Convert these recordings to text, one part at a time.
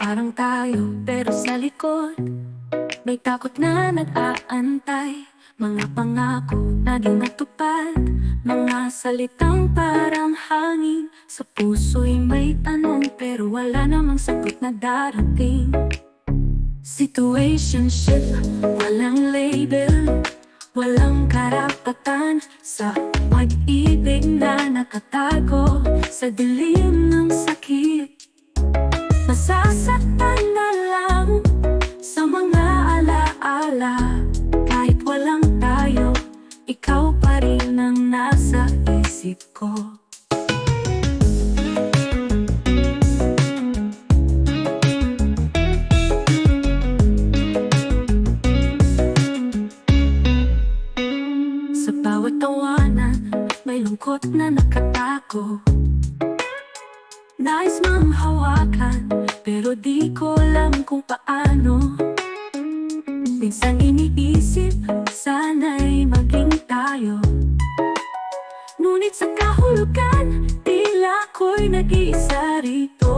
Parang tayo pero sa likod may takot na nag-aantay. Mga pangako naging natupad, mga salitang parang hangin. Sa puso'y may tanong pero wala namang sagot na darating. Situationship, walang label, walang karapatan. Sa pag-ibig na nakatago sa dilim ng sakit. Masasaktan na lang sa mga alaala. Kahit walang tayo, ikaw pa rin ang nasa isip ko. Sa bawat tawanan, may lungkot na nakatago. Nais mang hawakan, pero di ko alam kung paano. Minsan iniisip, sana'y maging tayo. Ngunit sa kahulugan, tila ako'y nag-iisa rito.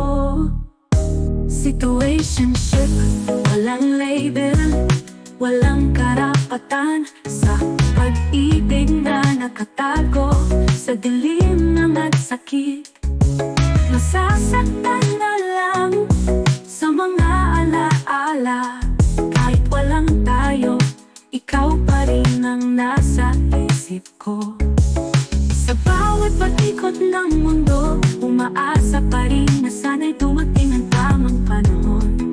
Situationship, walang label, walang karapatan. Sa pag-ibig na nakatago sa dilim ng nagsakit. Masasaktan na lang sa mga alaala. Kahit walang tayo, ikaw pa rin ang nasa isip ko. Sa bawat patikot ng mundo, umaasa pa rin na sana'y dumating ang tamang panahon.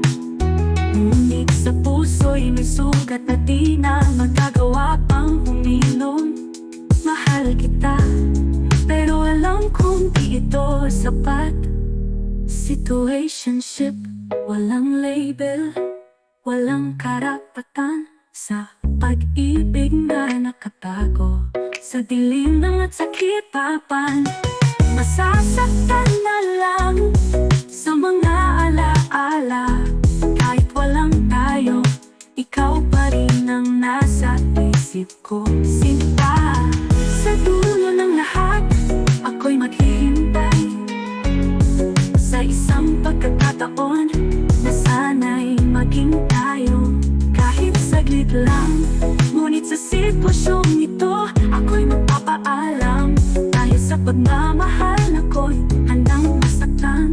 Ngunit sa puso'y may sugat na di na magagawa pang humilom. Mahal kita, pero alam kong di ito sapat. Situationship, walang label, walang karapatan. Sa pag-ibig na nakatago sa dilim ng at sakit papan. Masasaktan na lang sa mga alaala. Kahit walang tayo, ikaw pa rin ang nasa isip ko. Sinta, sa dulo ng lahat, ako'y maghihintay sa isang pagkakataon na sana'y maging tayo. Kahit saglit lang, ngunit sa sitwasyong ito, ako'y magpapaalam. Dahil sa pagmamahal ako'y handang masaktan.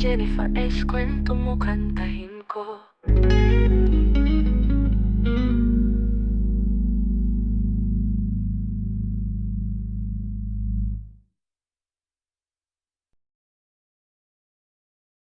Jennifer S. Kwento mo kantahin ko.